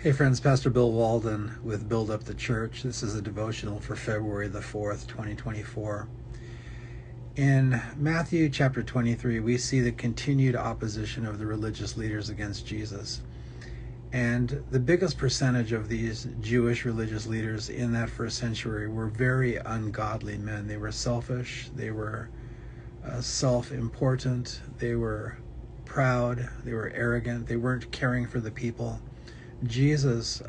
Hey friends, Pastor Bill Walden with Build Up the Church. This is a devotional for February the 4th, 2024. In Matthew chapter 23, we see the continued opposition of the religious leaders against Jesus. And the biggest percentage of these Jewish religious leaders in that first century were very ungodly men. They were selfish, they were self-important, they were proud, they were arrogant, they weren't caring for the people. Jesus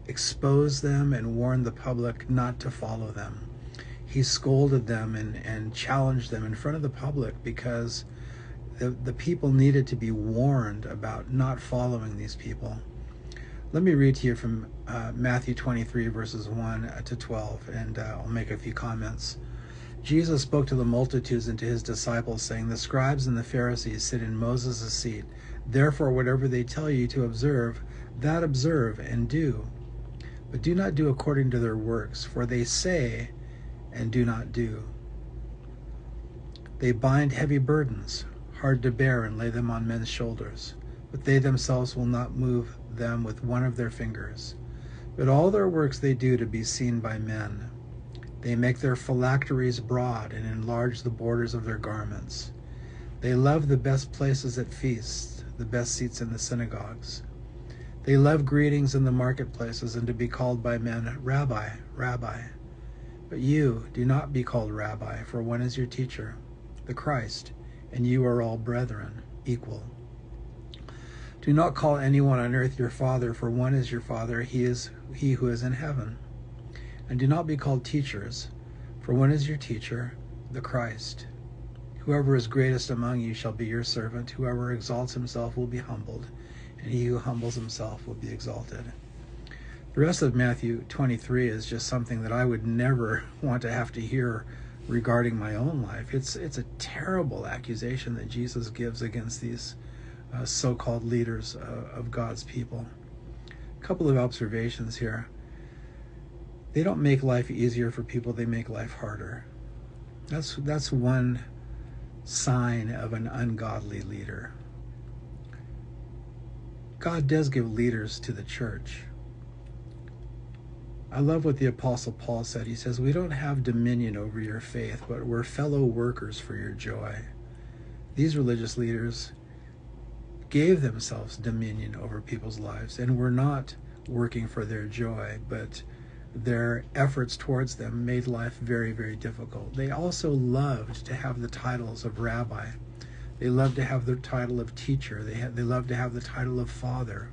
exposed them and warned the public not to follow them. He scolded them and challenged them in front of the public because the people needed to be warned about not following these people. Let me read to you from Matthew 23, verses 1 to 12, and I'll make a few comments. Jesus spoke to the multitudes and to his disciples, saying, "The scribes and the Pharisees sit in Moses' seat. Therefore, whatever they tell you to observe, that observe and do. But do not do according to their works, for they say and do not do. They bind heavy burdens, hard to bear, and lay them on men's shoulders, but they themselves will not move them with one of their fingers. But all their works they do to be seen by men. They make their phylacteries broad and enlarge the borders of their garments. They love the best places at feasts, the best seats in the synagogues. They love greetings in the marketplaces and to be called by men, Rabbi, Rabbi. But you do not be called Rabbi, for one is your teacher, the Christ, and you are all brethren, equal. Do not call anyone on earth your father, for one is your Father, he who is in heaven. And do not be called teachers, for one is your teacher, the Christ. Whoever is greatest among you shall be your servant. Whoever exalts himself will be humbled, and he who humbles himself will be exalted." The rest of Matthew 23 is just something that I would never want to have to hear regarding my own life. It's a terrible accusation that Jesus gives against these so-called leaders of God's people. A couple of observations here. They don't make life easier for people, they make life harder. That's one sign of an ungodly leader. God does give leaders to the church. I love what the Apostle Paul said. He says, "We don't have dominion over your faith, but we're fellow workers for your joy." These religious leaders gave themselves dominion over people's lives and were not working for their joy, but their efforts towards them made life very, very difficult. They also loved to have the titles of rabbi. They loved to have the title of teacher. They loved to have the title of father.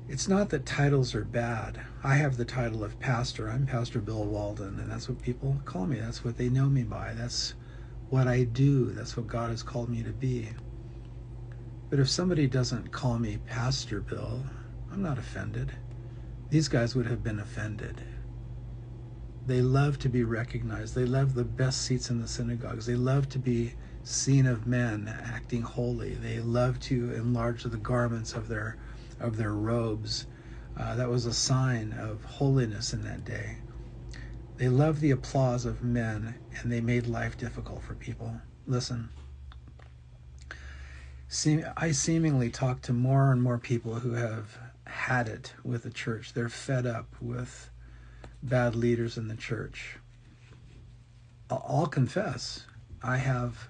It's not that titles are bad. I have the title of pastor. I'm Pastor Bill Walden, and that's what people call me. That's what they know me by. That's what I do. That's what God has called me to be. But if somebody doesn't call me Pastor Bill, I'm not offended. These guys would have been offended. They love to be recognized. They love the best seats in the synagogues. They love to be seen of men acting holy. They love to enlarge the garments of their robes. That was a sign of holiness in that day. They loved the applause of men, and they made life difficult for people. Listen, I seemingly talk to more and more people who have had it with the church. They're fed up with bad leaders in the church. I'll confess, I have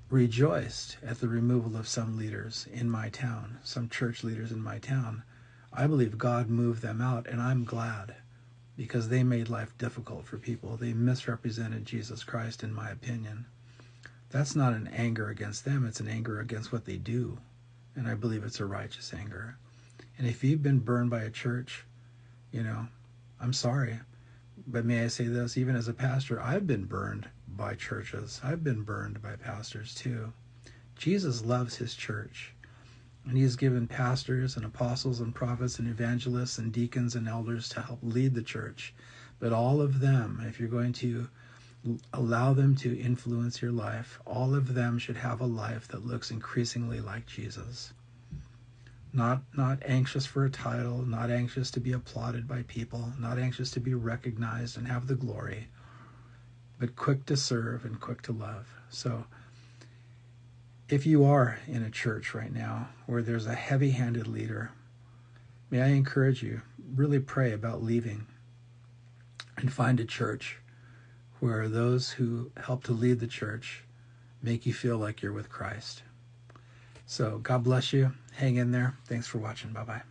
rejoiced at the removal of some leaders in my town, some church leaders in my town. I believe God moved them out, and I'm glad, because they made life difficult for people. They misrepresented Jesus Christ, in my opinion. That's not an anger against them, it's an anger against what they do, and I believe it's a righteous anger. And if you've been burned by a church, I'm sorry. But may I say this, even as a pastor, I've been burned by churches. I've been burned by pastors too. Jesus loves his church. And he has given pastors and apostles and prophets and evangelists and deacons and elders to help lead the church. But all of them, if you're going to allow them to influence your life, all of them should have a life that looks increasingly like Jesus. Not anxious for a title, not anxious to be applauded by people, not anxious to be recognized and have the glory, but quick to serve and quick to love. So If you are in a church right now where there's a heavy-handed leader, may I encourage you, really pray about leaving and find a church where those who help to lead the church make you feel like you're with Christ. So God bless you. Hang in there. Thanks for watching. Bye-bye.